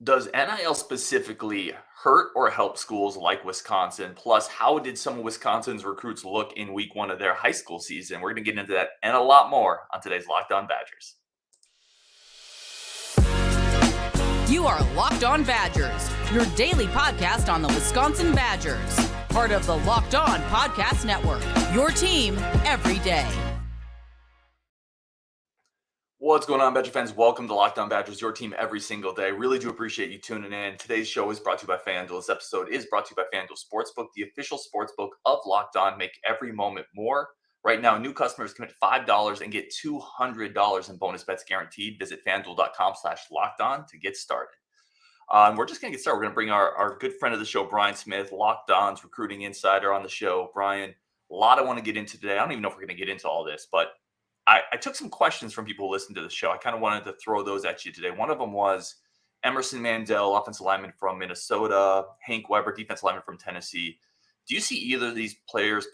Does NIL specifically hurt or help schools like Wisconsin? Plus, how did some of Wisconsin's recruits look in week one of their high school season? We're going to get into that and a lot more on today's Locked On Badgers. You are Locked On Badgers, your daily podcast on the Wisconsin Badgers. Part of the Locked On Podcast Network, your team every day. What's going on, Badger fans? Welcome to Locked On Badgers, your team every single day. Really do appreciate you tuning in. Today's show is brought to you by FanDuel. This episode is brought to you by FanDuel Sportsbook, the official sportsbook of Locked On. Make every moment more. Right now, new customers commit $5 and get $200 in bonus bets guaranteed. Visit FanDuel.com/LockedOn to get started. We're just going to get started. We're going to bring our good friend of the show, Brian Smith, Locked On's recruiting insider on the show. Brian, a lot I want to get into today. I don't even know if we're going to get into all this, but I took some questions from people who listened to the show. I kind of wanted to throw those at you today. One of them was Emerson Mandell, offensive lineman from Minnesota, Hank Weber, defensive lineman from Tennessee. Do you see either of these players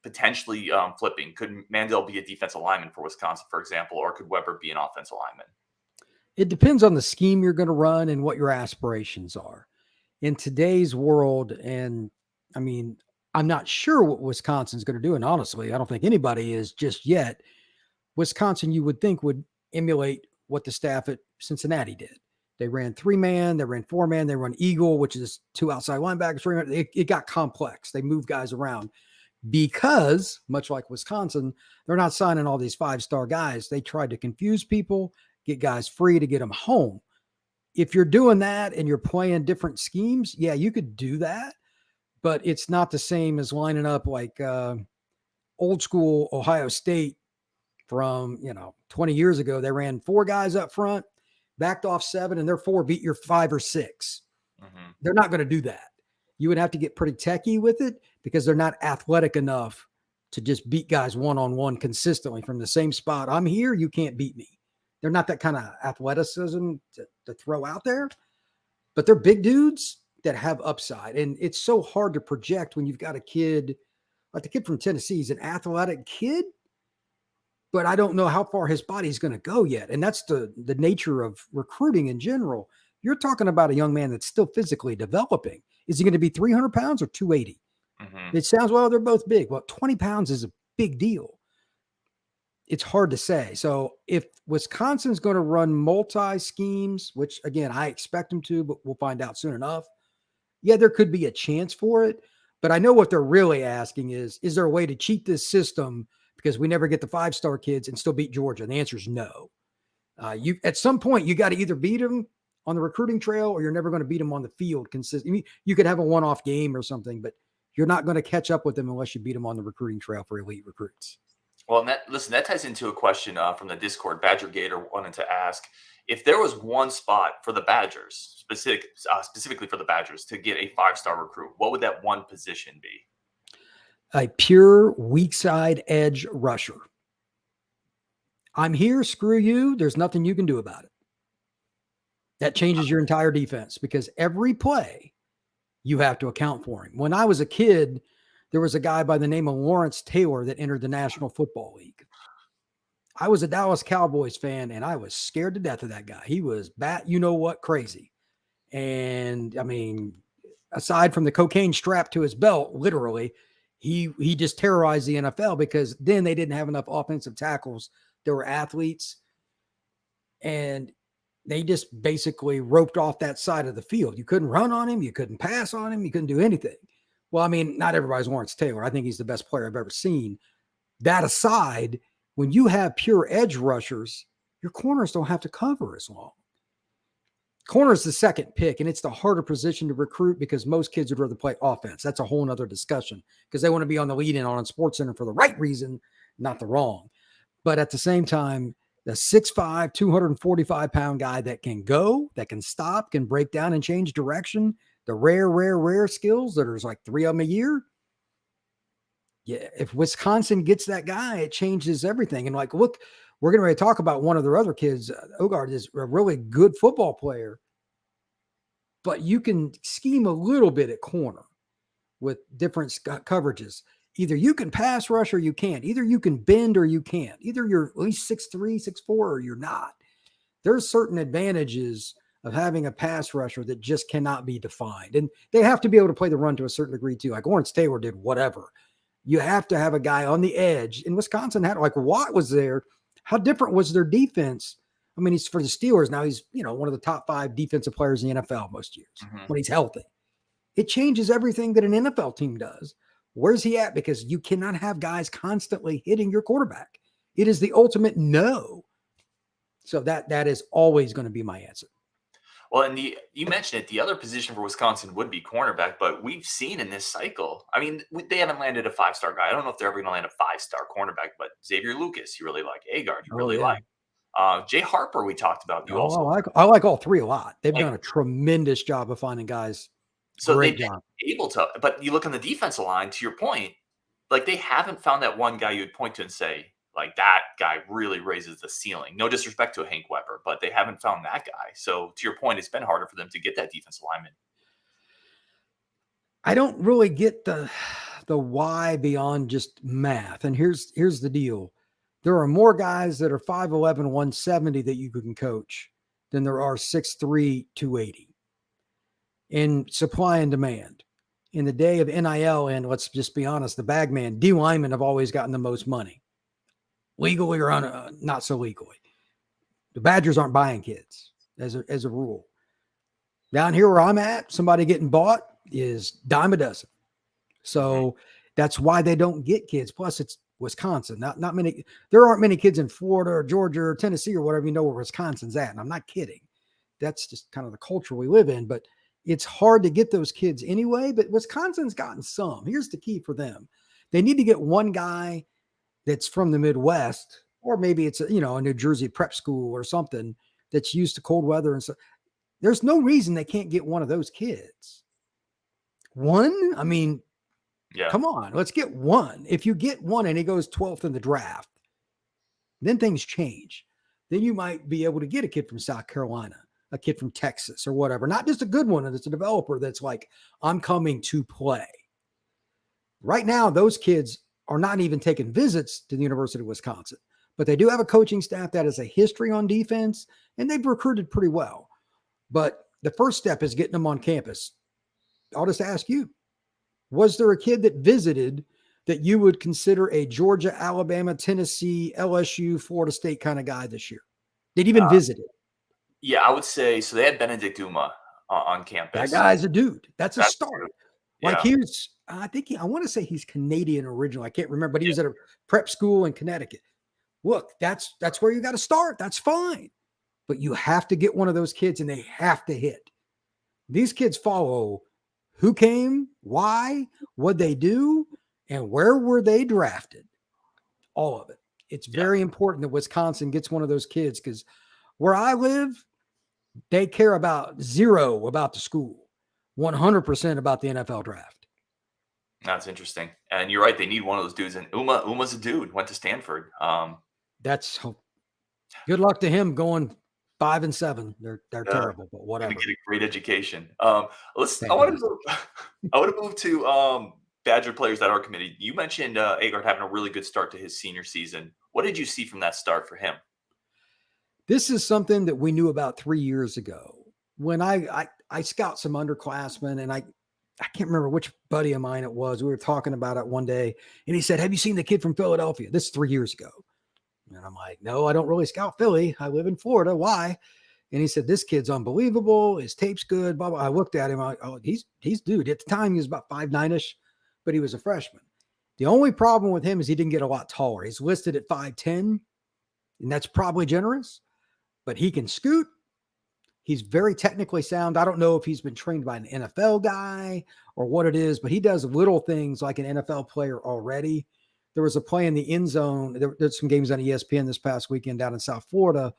potentially flipping? Could Mandell be a defensive lineman for Wisconsin, for example, or could Weber be an offensive lineman? It depends on the scheme you're going to run and what your aspirations are. In today's world, and I mean, I'm not sure what Wisconsin's going to do, and honestly, I don't think anybody is just yet. Wisconsin, you would think, would emulate what the staff at Cincinnati did. They ran 3-man, they ran 4-man, they run Eagle, which is 2 outside linebackers. 3-man. It got complex. They moved guys around because, much like Wisconsin, they're not signing all these 5-star guys. They tried to confuse people, get guys free to get them home. If you're doing that and you're playing different schemes, yeah, you could do that, but it's not the same as lining up like old school Ohio State from, 20 years ago. They ran 4 guys up front, backed off 7, and their 4 beat your 5 or 6. Mm-hmm. They're not going to do that. You would have to get pretty techie with it because they're not athletic enough to just beat guys one-on-one consistently from the same spot. I'm here, you can't beat me. They're not that kind of athleticism to throw out there, but they're big dudes that have upside. And it's so hard to project when you've got a kid, like the kid from Tennessee. He's an athletic kid, but I don't know how far his body's going to go yet. And that's the nature of recruiting in general. You're talking about a young man that's still physically developing. Is he going to be 300 pounds or 280? Mm-hmm. It sounds, well, they're both big. Well, 20 pounds is a big deal. It's hard to say. So if Wisconsin's going to run multi-schemes, which, again, I expect them to, but we'll find out soon enough, yeah, there could be a chance for it. But I know what they're really asking is there a way to cheat this system because we never get the 5-star kids and still beat Georgia? And the answer is no. You at some point, you got to either beat them on the recruiting trail or you're never going to beat them on the field consistently. You could have a one-off game or something, but you're not going to catch up with them unless you beat them on the recruiting trail for elite recruits. Well, that ties into a question from the Discord. Badger Gator wanted to ask if there was one spot for the Badgers, specifically for the Badgers, to get a 5-star recruit, what would that one position be? A pure weak side edge rusher. I'm here, screw you. There's nothing you can do about it. That changes your entire defense because every play you have to account for him. When I was a kid, there was a guy by the name of Lawrence Taylor that entered the National Football League. I was a Dallas Cowboys fan, and I was scared to death of that guy. He was crazy. And, I mean, aside from the cocaine strapped to his belt, literally, he just terrorized the NFL because then they didn't have enough offensive tackles. There were athletes, and they just basically roped off that side of the field. You couldn't run on him. You couldn't pass on him. You couldn't do anything. Well, I mean, not everybody's Lawrence Taylor. I think he's the best player I've ever seen. That aside, when you have pure edge rushers, your corners don't have to cover as long. Corner is the second pick, and it's the harder position to recruit because most kids would rather play offense. That's a whole nother discussion because they want to be on the lead in on SportsCenter for the right reason, not the wrong. But at the same time, the 6'5", 245-pound guy that can go, that can stop, can break down and change direction, the rare skills that there's like 3 of them a year. Yeah, if Wisconsin gets that guy, it changes everything. And like, look, we're getting ready to talk about one of their other kids. Agard is a really good football player, but you can scheme a little bit at corner with different coverages. Either you can pass rush or you can't. Either you can bend or you can't. Either you're at least 6'3", 6'4", or you're not. There's certain advantages of having a pass rusher that just cannot be defined. And they have to be able to play the run to a certain degree too. Like Lawrence Taylor did whatever. You have to have a guy on the edge. And Wisconsin had, like, Watt was there. How different was their defense? I mean, he's for the Steelers. Now he's, one of the top 5 defensive players in the NFL most years when he's healthy. It changes everything that an NFL team does. Where's he at? Because you cannot have guys constantly hitting your quarterback. It is the ultimate no. So that is always going to be my answer. Well, and you mentioned it, the other position for Wisconsin would be cornerback, but we've seen in this cycle, I mean, they haven't landed a 5-star guy. I don't know if they're ever going to land a 5-star cornerback, but Xavier Lucas, you really like. Agard, you really like. Jay Harper, we talked about. I like all 3 a lot. They've done a tremendous job of finding guys. So they've been able to, but you look on the defensive line, to your point, like they haven't found that one guy you would point to and say, like, that guy really raises the ceiling. No disrespect to a Hank Weber, but they haven't found that guy. So to your point, it's been harder for them to get that defensive lineman. I don't really get the why beyond just math. And here's the deal. There are more guys that are 5'11", 170 that you can coach than there are 6'3", 280 in supply and demand. In the day of NIL, and let's just be honest, the bagman, D linemen have always gotten the most money. Legally or not so legally. The Badgers aren't buying kids as a rule. Down here where I'm at, somebody getting bought is dime a dozen. So that's why they don't get kids. Plus, it's Wisconsin. Not many. There aren't many kids in Florida or Georgia or Tennessee or whatever, where Wisconsin's at. And I'm not kidding. That's just kind of the culture we live in. But it's hard to get those kids anyway. But Wisconsin's gotten some. Here's the key for them. They need to get one guy that's from the Midwest, or maybe it's a New Jersey prep school or something that's used to cold weather and stuff. There's no reason they can't get one of those kids. One, I mean, come on, let's get one. If you get one and he goes 12th in the draft, then things change. Then you might be able to get a kid from South Carolina, a kid from Texas or whatever. Not just a good one that's a developer that's like, I'm coming to play. Right now, those kids are not even taking visits to the University of Wisconsin, but they do have a coaching staff that has a history on defense, and they've recruited pretty well. But the first step is getting them on campus. I'll just ask you, was there a kid that visited that you would consider a Georgia, Alabama, Tennessee, LSU, Florida State kind of guy this year? Did he even visit it? Yeah, I would say so. They had Benedict Uma on campus. That guy's a dude. That's a start. Yeah. Like I want to say he's Canadian original. I can't remember, but he was at a prep school in Connecticut. Look, that's where you got to start. That's fine. But you have to get one of those kids and they have to hit. These kids follow who came, why, what they do, and where were they drafted. All of it. It's very important that Wisconsin gets one of those kids, because where I live, they care about zero about the school, 100% about the NFL draft. That's interesting. And you're right. They need one of those dudes. And Uma's a dude, went to Stanford. That's good luck to him going 5 and 7. They're terrible, but whatever. Get a great education. I want to move to Badger players that are committed. You mentioned Eggert having a really good start to his senior season. What did you see from that start for him? This is something that we knew about 3 years ago when I scout some underclassmen, and I can't remember which buddy of mine it was. We were talking about it one day, and he said, "Have you seen the kid from Philadelphia?" This is 3 years ago. And I'm like, "No, I don't really scout Philly. I live in Florida. Why?" And he said, "This kid's unbelievable. His tape's good." Blah, blah. I looked at him. He's dude. At the time, he was about 5'9"-ish, but he was a freshman. The only problem with him is he didn't get a lot taller. He's listed at 5'10", and that's probably generous, but he can scoot. He's very technically sound. I don't know if he's been trained by an NFL guy or what it is, but he does little things like an NFL player already. There was a play in the end zone. There's some games on ESPN this past weekend down in South Florida,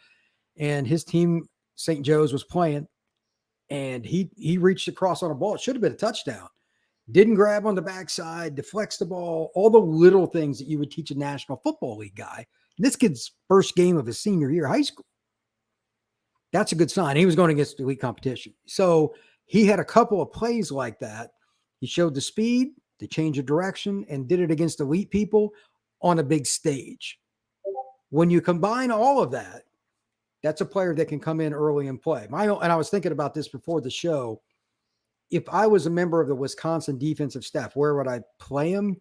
and his team, St. Joe's, was playing, and he reached across on a ball. It should have been a touchdown. Didn't grab on the backside, deflects the ball, all the little things that you would teach a National Football League guy. And this kid's first game of his senior year of high school. That's a good sign. He was going against elite competition. So he had a couple of plays like that. He showed the speed, the change of direction, and did it against elite people on a big stage. When you combine all of that That's a player that can come in early and play. And I was thinking about this before the show. If I was a member of the Wisconsin defensive staff, where would I play him?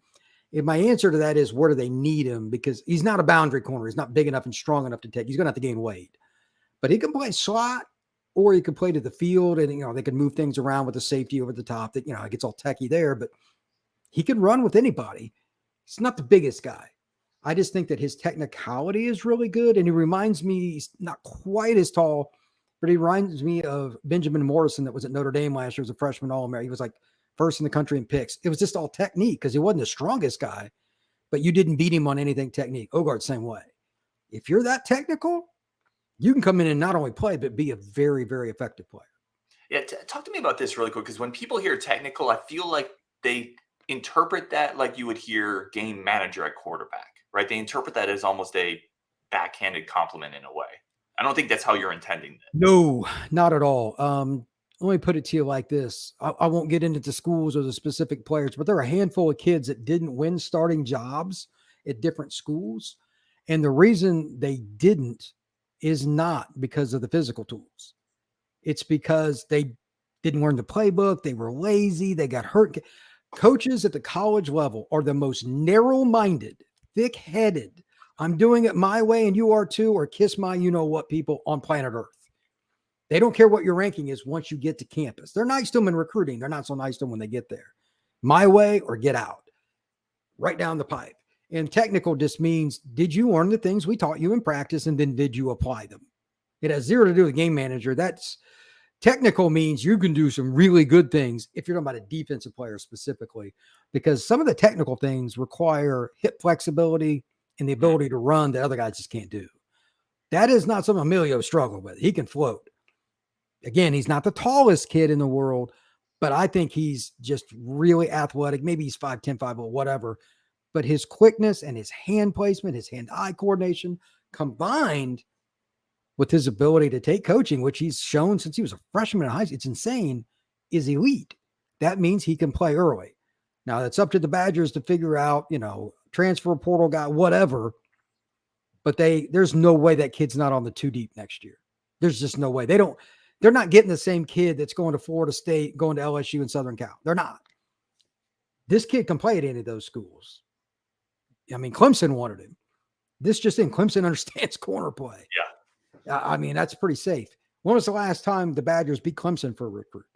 If my answer to that is, where do they need him? Because he's not a boundary corner. He's not big enough and strong enough to take. He's going to have to gain weight. But he can play slot, or he can play to the field, and they can move things around with the safety over the top. That it gets all techie there, but he can run with anybody. He's not the biggest guy. I just think that his technicality is really good, and he reminds me, he's not quite as tall, but he reminds me of Benjamin Morrison that was at Notre Dame last year as a freshman All-American. He was like first in the country in picks. It was just all technique because he wasn't the strongest guy, but you didn't beat him on anything technique. Agard, same way. If you're that technical, you can come in and not only play, but be a very, very effective player. Yeah, talk to me about this really quick, because when people hear technical, I feel like they interpret that like you would hear game manager at quarterback, right? They interpret that as almost a backhanded compliment in a way. I don't think that's how you're intending it. No, not at all. Let me put it to you like this. I won't get into the schools or the specific players, but there are a handful of kids that didn't win starting jobs at different schools. And the reason they didn't is not because of the physical tools. It's because they didn't learn the playbook. They were lazy. They got hurt. Coaches at the college level are the most narrow-minded, thick-headed, I'm doing it my way and you are too, or kiss my you-know-what people on planet Earth. They don't care what your ranking is once you get to campus. They're nice to them in recruiting. They're not so nice to them when they get there. My way or get out. Right down the pipe. And technical just means, did you learn the things we taught you in practice, and then did you apply them? It has zero to do with game manager. That's technical means you can do some really good things if you're talking about a defensive player specifically, because some of the technical things require hip flexibility and the ability to run that other guys just can't do. That is not something Omillio struggled with. He can float. Again, he's not the tallest kid in the world, but I think he's just really athletic. Maybe he's 5'10", 5'0", whatever. But his quickness and his hand placement, his hand-eye coordination, combined with his ability to take coaching, which he's shown since he was a freshman in high school, it's insane, is elite. That means he can play early. Now, it's up to the Badgers to figure out, transfer portal guy, whatever. But there's no way that kid's not on the 2 deep next year. There's just no way. They're not getting the same kid that's going to Florida State, going to LSU and Southern Cal. They're not. This kid can play at any of those schools. I mean, Clemson wanted him. This just in, Clemson understands corner play. Yeah. I mean, that's pretty safe. When was the last time the Badgers beat Clemson for a recruit?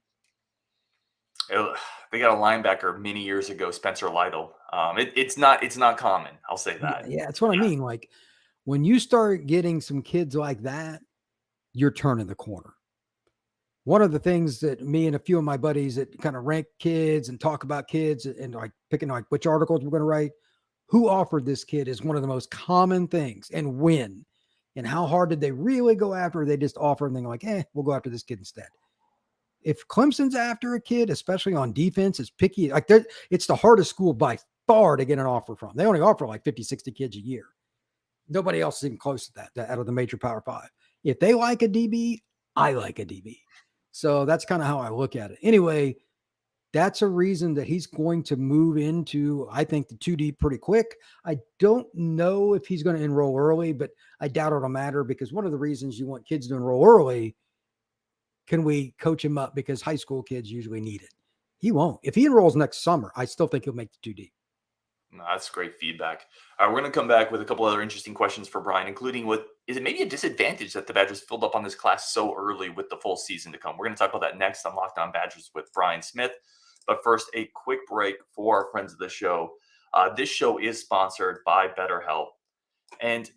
They got a linebacker many years ago, Spencer Lytle. It's not common. I'll say that. Yeah, that's what I mean. Like, when you start getting some kids like that, you're turning the corner. One of the things that me and a few of my buddies that kind of rank kids and talk about kids and like picking like which articles we're going to write, who offered this kid is one of the most common things, and when, and how hard did they really go after, or they just offer and they're like, we'll go after this kid instead. If Clemson's after a kid, especially on defense, is picky. Like, it's the hardest school by far to get an offer from. They only offer like 50, 60 kids a year. Nobody else is even close to that out of the major Power 5. If they like a DB, I like a DB. So that's kind of how I look at it. Anyway, that's a reason that he's going to move into, I think, the 2 deep pretty quick. I don't know if he's going to enroll early, but I doubt it'll matter, because one of the reasons you want kids to enroll early, can we coach him up? Because high school kids usually need it. He won't. If he enrolls next summer, I still think he'll make the 2 deep. No, that's great feedback. All right, we're going to come back with a couple other interesting questions for Brian, including is it maybe a disadvantage that the Badgers filled up on this class so early with the full season to come? We're going to talk about that next on Locked On Badgers with Brian Smith. But first, a quick break for our friends of the show. This show is sponsored by Betterhelp. And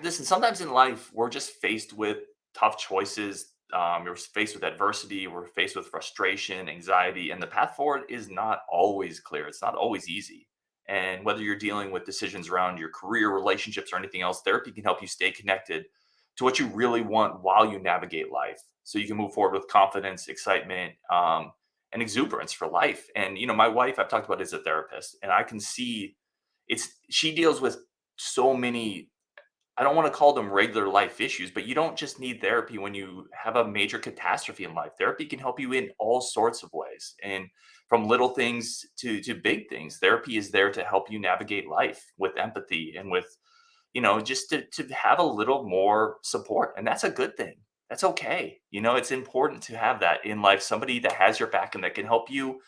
listen, sometimes in life, we're just faced with tough choices. We're faced with adversity. We're faced with frustration, anxiety, and the path forward is not always clear. It's not always easy. And whether you're dealing with decisions around your career, relationships, or anything else, therapy can help you stay connected to what you really want while you navigate life, so you can move forward with confidence, excitement, and exuberance for life. And, my wife, I've talked about, is a therapist, and I can see she deals with so many, I don't want to call them regular life issues, but you don't just need therapy when you have a major catastrophe in life. Therapy can help you in all sorts of ways. And from little things to big things, therapy is there to help you navigate life with empathy and with just to have a little more support. And that's a good thing. That's okay. It's important to have that in life, somebody that has your back and that can help you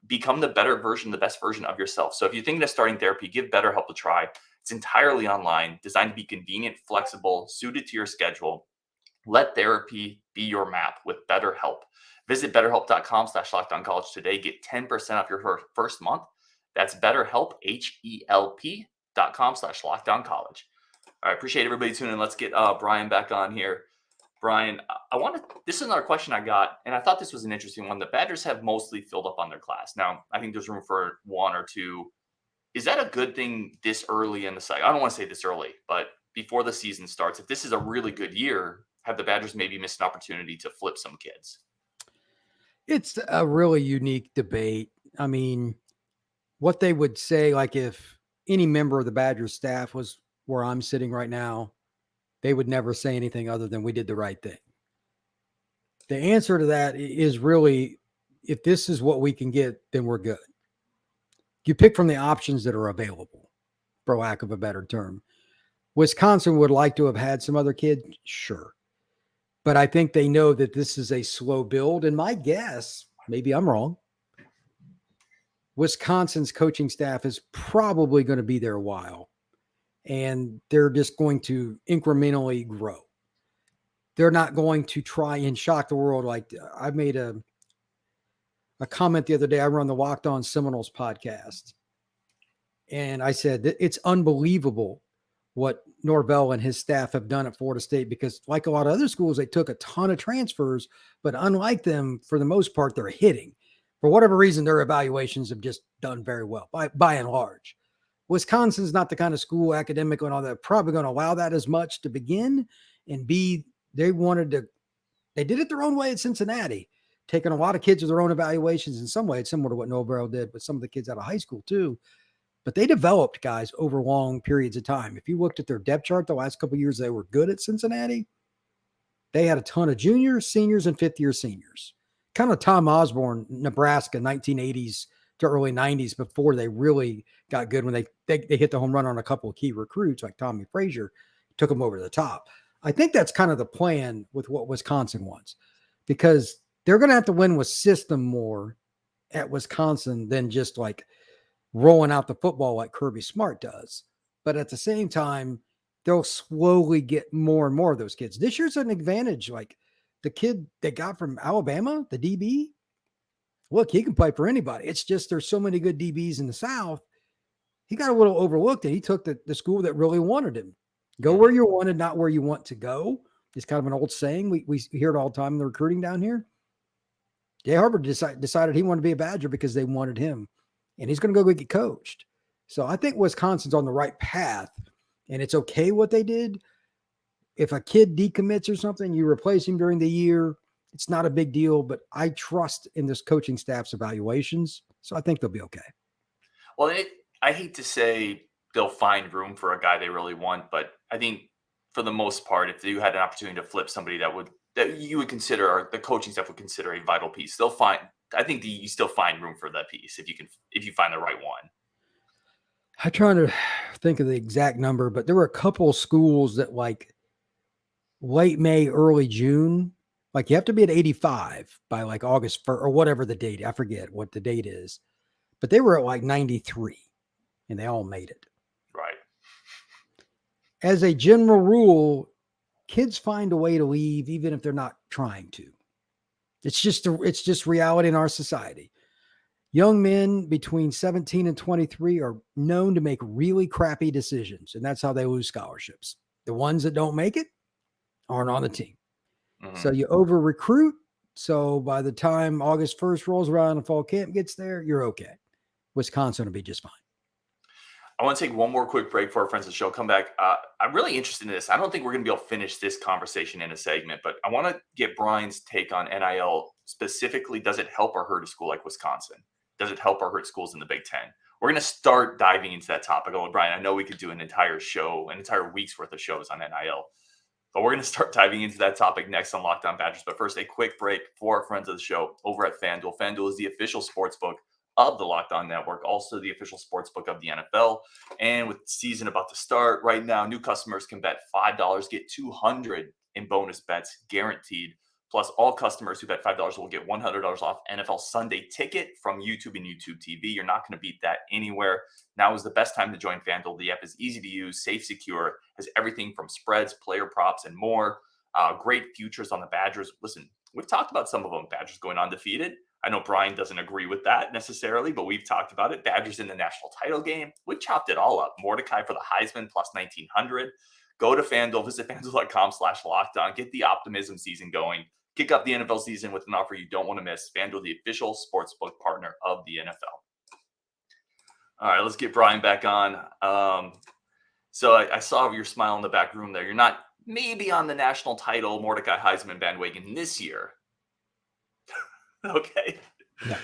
become the best version of yourself. So if you're thinking of starting therapy, give BetterHelp a try. It's entirely online, designed to be convenient, flexible, suited to your schedule. Let therapy be your map with BetterHelp. Visit betterhelp.com/lockedoncollege today. Get 10% off your first month. That's BetterHelp, HELP.com/lockedoncollege. All right, appreciate everybody tuning in. Let's get Brian back on here. Brian, this is another question I got, and I thought this was an interesting one. The Badgers have mostly filled up on their class. Now, I think there's room for one or two. Is that a good thing this early in the cycle? I don't want to say this early, but before the season starts, if this is a really good year, have the Badgers maybe missed an opportunity to flip some kids? It's a really unique debate. I mean, what they would say, like if any member of the Badgers staff was where I'm sitting right now, they would never say anything other than we did the right thing. The answer to that is really, if this is what we can get, then we're good. You pick from the options that are available, for lack of a better term. Wisconsin would like to have had some other kids, sure. But I think they know that this is a slow build. And my guess, maybe I'm wrong, Wisconsin's coaching staff is probably going to be there a while. And they're just going to incrementally grow. They're not going to try and shock the world. Like I made a comment the other day. I run the Locked On Seminoles podcast. And I said, it's unbelievable what Norvell and his staff have done at Florida State, because like a lot of other schools, they took a ton of transfers, but unlike them, for the most part, they're hitting. For whatever reason, their evaluations have just done very well by and large. Wisconsin's not the kind of school academically and all that probably going to allow that as much to begin. And B, they did it their own way at Cincinnati, taking a lot of kids with their own evaluations. In some ways, similar to what Norvell did with some of the kids out of high school too. But they developed guys over long periods of time. If you looked at their depth chart the last couple of years, they were good at Cincinnati. They had a ton of juniors, seniors, and fifth-year seniors. Kind of Tom Osborne, Nebraska, 1980s to early 90s, before they really got good, when they hit the home run on a couple of key recruits like Tommy Frazier, took them over the top. I think that's kind of the plan with what Wisconsin wants, because they're going to have to win with system more at Wisconsin than just like rolling out the football like Kirby Smart does. But at the same time, they'll slowly get more and more of those kids. This year's an advantage. Like the kid they got from Alabama, the DB, look, he can play for anybody. It's just there's so many good DBs in the South. He got a little overlooked, and he took the school that really wanted him. Go where you wanted, not where you want to go. It's kind of an old saying. We hear it all the time in the recruiting down here. Jay Harbaugh decided he wanted to be a Badger because they wanted him. And he's going to go get coached. So I think Wisconsin's on the right path, and it's okay what they did. If a kid decommits or something, you replace him during the year. It's not a big deal, but I trust in this coaching staff's evaluations. So I think they'll be okay. Well, I hate to say they'll find room for a guy they really want, but I think for the most part, if you had an opportunity to flip somebody that you would consider, or the coaching staff would consider a vital piece, they'll find. I think you still find room for that piece if you find the right one. I'm trying to think of the exact number, but there were a couple of schools that like late May, early June, like you have to be at 85 by like August 1st or whatever the date. I forget what the date is, but they were at like 93 and they all made it. Right. As a general rule, kids find a way to leave even if they're not trying to. It's just reality in our society. Young men between 17 and 23 are known to make really crappy decisions, and that's how they lose scholarships. The ones that don't make it aren't on the team. Mm-hmm. So you over recruit. So by the time August 1st rolls around and fall camp gets there, you're okay. Wisconsin will be just fine. I want to take one more quick break for our friends of the show. Come back. I'm really interested in this. I don't think we're going to be able to finish this conversation in a segment, but I want to get Brian's take on NIL. Specifically, does it help or hurt a school like Wisconsin? Does it help or hurt schools in the Big Ten? We're going to start diving into that topic. Oh, Brian, I know we could do an entire week's worth of shows on NIL, but we're going to start diving into that topic next on Locked On Badgers. But first, a quick break for our friends of the show over at FanDuel. FanDuel is the official sports book of the Locked On Network, also the official sportsbook of the NFL. And with the season about to start right now, new customers can bet $5, get $200 in bonus bets guaranteed. Plus, all customers who bet $5 will get $100 off NFL Sunday Ticket from YouTube and YouTube TV. You're not going to beat that anywhere. Now is the best time to join FanDuel. The app is easy to use, safe, secure, has everything from spreads, player props, and more. Great futures on the Badgers. Listen, we've talked about some of them. Badgers going undefeated. I know Brian doesn't agree with that necessarily, but we've talked about it. Badgers in the national title game. We chopped it all up. Mordecai for the Heisman plus 1,900. Go to FanDuel. Visit FanDuel.com/lockedon. Get the optimism season going. Kick up the NFL season with an offer you don't want to miss. FanDuel, the official sportsbook partner of the NFL. All right, let's get Brian back on. So I saw your smile in the back room there. You're not maybe on the national title Mordecai Heisman bandwagon this year. Okay. Yeah.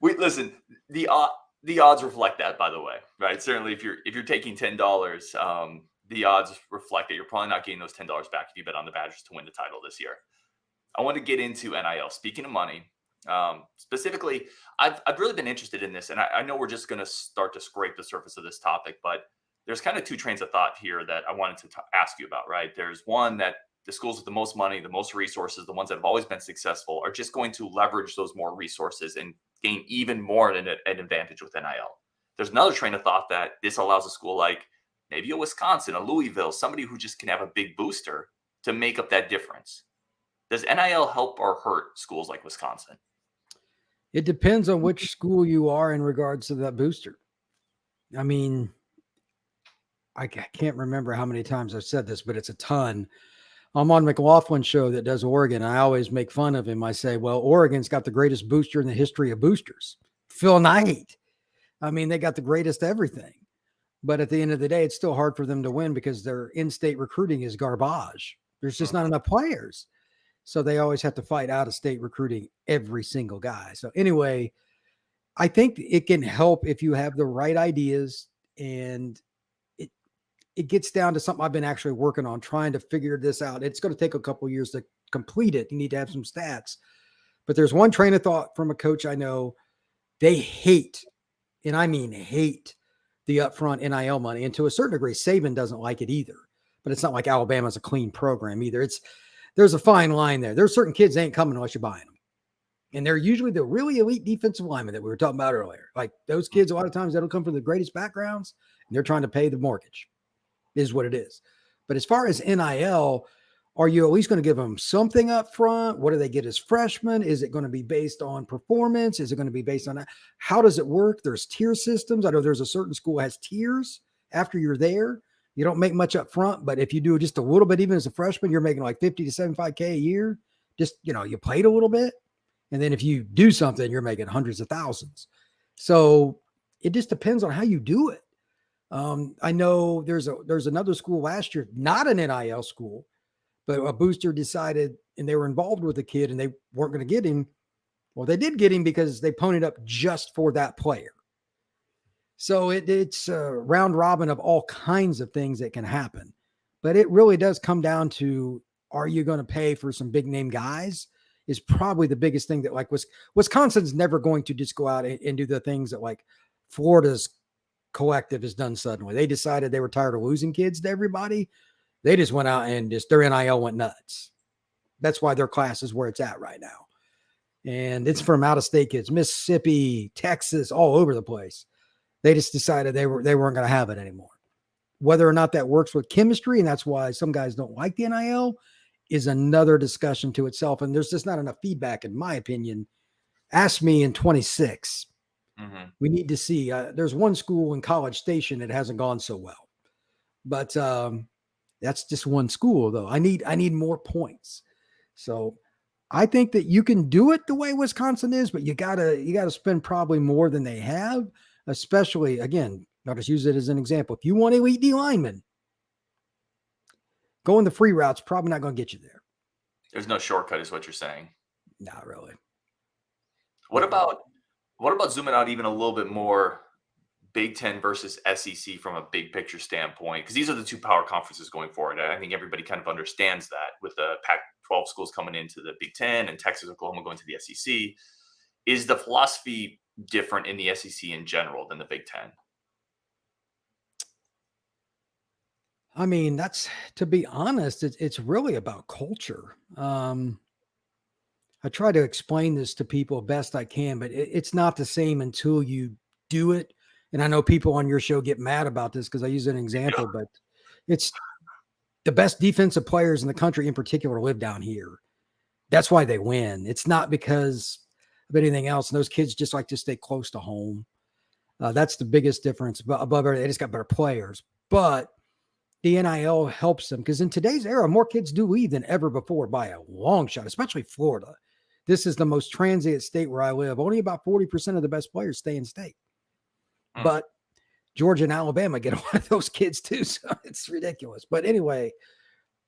Listen, the odds reflect that, by the way, right? Certainly, if you're taking $10, the odds reflect that you're probably not getting those $10 back if you bet on the Badgers to win the title this year. I want to get into NIL. Speaking of money, specifically, I've really been interested in this, and I know we're just going to start to scrape the surface of this topic, but there's kind of two trains of thought here that I wanted to ask you about, right? There's one that the schools with the most money, the most resources, the ones that have always been successful are just going to leverage those more resources and gain even more an advantage with NIL. There's another train of thought that this allows a school like maybe a Wisconsin, a Louisville, somebody who just can have a big booster to make up that difference. Does NIL help or hurt schools like Wisconsin? It depends on which school you are in regards to that booster. I mean, I can't remember how many times I've said this, but it's a ton. I'm on McLaughlin's show that does Oregon. I always make fun of him. I say, well, Oregon's got the greatest booster in the history of boosters. Phil Knight. I mean, they got the greatest everything. But at the end of the day, it's still hard for them to win because their in-state recruiting is garbage. There's just not enough players. So they always have to fight out-of-state recruiting every single guy. So anyway, I think it can help if you have the right ideas, and it gets down to something I've been actually working on, trying to figure this out. It's going to take a couple of years to complete it. You need to have some stats. But there's one train of thought from a coach I know. They hate, and I mean hate, the upfront NIL money. And to a certain degree, Saban doesn't like it either. But it's not like Alabama's a clean program either. There's a fine line there. There's certain kids ain't coming unless you're buying them. And they're usually the really elite defensive linemen that we were talking about earlier. Like those kids, a lot of times, they don't come from the greatest backgrounds, and they're trying to pay the mortgage. Is what it is. But as far as NIL, are you at least going to give them something up front? What do they get as freshmen? Is it going to be based on performance? Is it going to be based on how does it work? There's tier systems. I know there's a certain school that has tiers after you're there. You don't make much up front, but if you do just a little bit, even as a freshman, you're making like 50 to 75K a year. Just, you played a little bit. And then if you do something, you're making hundreds of thousands. So it just depends on how you do it. I know there's another school last year, not an NIL school, but a booster decided, and they were involved with the kid and they weren't going to get him. Well, they did get him because they ponied up just for that player. So it's a round robin of all kinds of things that can happen, but it really does come down to, are you going to pay for some big name guys is probably the biggest thing that, like, Wisconsin's never going to just go out and do the things that like Florida's collective has done suddenly. They decided they were tired of losing kids to everybody. They just went out and their NIL went nuts. That's why their class is where it's at right now. And it's from out-of-state kids, Mississippi, Texas, all over the place. They just decided they weren't going to have it anymore. Whether or not that works with chemistry, and that's why some guys don't like the NIL, is another discussion to itself. And there's just not enough feedback, in my opinion. Ask me in 26. Mm-hmm. We need to see. There's one school in College Station that hasn't gone so well, but that's just one school, though. I need more points. So I think that you can do it the way Wisconsin is, but you gotta spend probably more than they have. Especially, again, I'll just use it as an example. If you want elite D linemen, going the free route's probably not going to get you there. There's no shortcut, is what you're saying. Not really. What about zooming out even a little bit more, Big Ten versus SEC from a big picture standpoint? Because these are the two power conferences going forward. I think everybody kind of understands that with the Pac-12 schools coming into the Big Ten and Texas, Oklahoma going to the SEC. Is the philosophy different in the SEC in general than the Big Ten? I mean, to be honest, it's really about culture. I try to explain this to people best I can, but it's not the same until you do it. And I know people on your show get mad about this because I use an example, but it's the best defensive players in the country in particular live down here. That's why they win. It's not because of anything else. And those kids just like to stay close to home. That's the biggest difference. But above everything, they just got better players. But the NIL helps them because in today's era, more kids do leave than ever before by a long shot, especially Florida. This is the most transient state where I live. Only about 40% of the best players stay in state. But Georgia and Alabama get a lot of those kids too. So it's ridiculous. But anyway,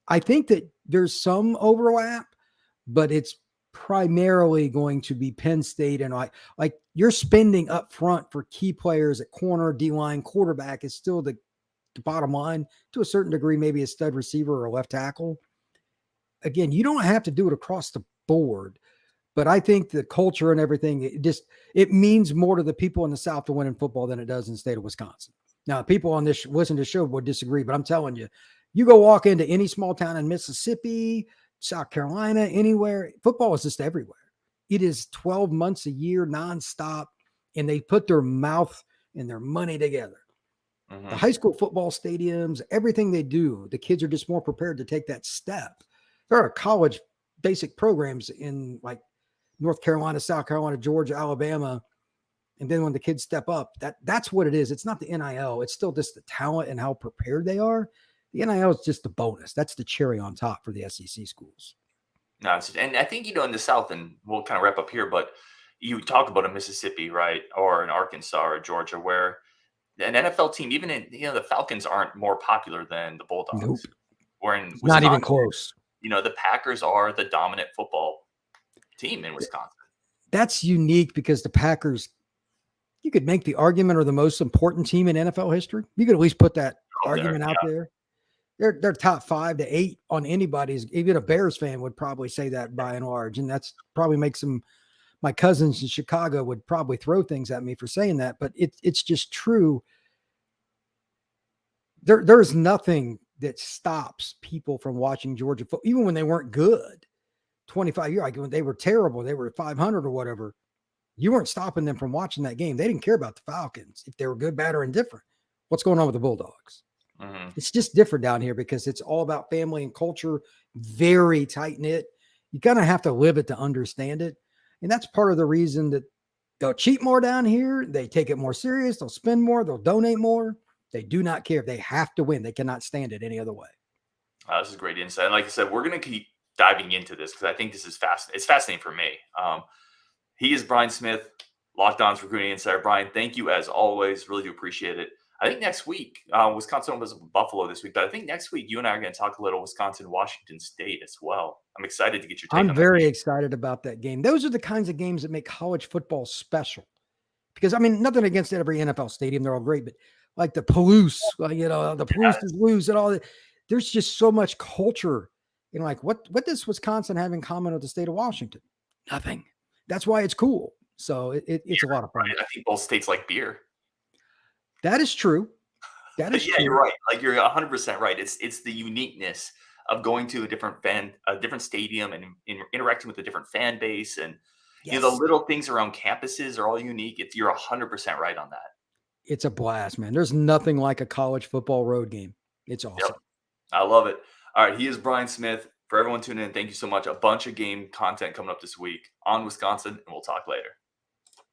I think that there's some overlap, but it's primarily going to be Penn State. And like you're spending up front for key players at corner, D-line, quarterback is still the bottom line to a certain degree, maybe a stud receiver or a left tackle. Again, you don't have to do it across the board, but I think the culture and everything, it means more to the people in the South to win in football than it does in the state of Wisconsin. Now, people on this listen to the show would disagree, but I'm telling you, you go walk into any small town in Mississippi, South Carolina, anywhere, football is just everywhere. It is 12 months a year nonstop, and they put their mouth and their money together. Mm-hmm. The high school football stadiums, everything they do, the kids are just more prepared to take that step. There are college basic programs in like North Carolina, South Carolina, Georgia, Alabama. And then when the kids step up, that's what it is. It's not the NIL. It's still just the talent and how prepared they are. The NIL is just the bonus. That's the cherry on top for the SEC schools. No, and I think, in the South, and we'll kind of wrap up here, but you talk about a Mississippi, right? Or an Arkansas or Georgia, where an NFL team, even in, the Falcons aren't more popular than the Bulldogs. Nope. Or in Wisconsin, not even close. The Packers are the dominant football team in Wisconsin. That's unique because the Packers, you could make the argument, are the most important team in NFL history. You could at least put that argument out there. They're top 5 to 8 on anybody's. Even a Bears fan would probably say that by and large. And that's probably makes them, my cousins in Chicago would probably throw things at me for saying that, but it's just true. There's nothing that stops people from watching Georgia football, even when they weren't good. 25 years, like when they were terrible, they were 500 or whatever. You weren't stopping them from watching that game. They didn't care about the Falcons if they were good, bad, or indifferent. What's going on with the Bulldogs? Mm-hmm. It's just different down here because it's all about family and culture, very tight knit. You kind of have to live it to understand it. And that's part of the reason that they'll cheat more down here. They take it more serious. They'll spend more. They'll donate more. They do not care. They have to win. They cannot stand it any other way. This is great insight. And like I said, we're going to keep diving into this because I think this is fascinating. It's fascinating for me. He is Brian Smith, Locked On's recruiting insider. Brian, thank you as always. Really do appreciate it. I think next week, Wisconsin was Buffalo this week, but I think next week you and I are going to talk a little Wisconsin-Washington State as well. I'm excited to get your take on that. I'm very excited about that game. Those are the kinds of games that make college football special. Because, I mean, nothing against every NFL stadium. They're all great, but like the Palouse, the Palouse is loose and all that. There's just so much culture. Like, what does Wisconsin have in common with the state of Washington? Nothing. That's why it's cool. So it's a lot of fun. Right. I think both states like beer. That is true. That is true. You're right. Like you're 100% right. It's the uniqueness of going to a different stadium and interacting with a different fan base, and the little things around campuses are all unique. You're 100% right on that. It's a blast, man. There's nothing like a college football road game. It's awesome. Yep. I love it. All right, he is Brian Smith. For everyone tuning in, thank you so much. A bunch of game content coming up this week on Wisconsin, and we'll talk later.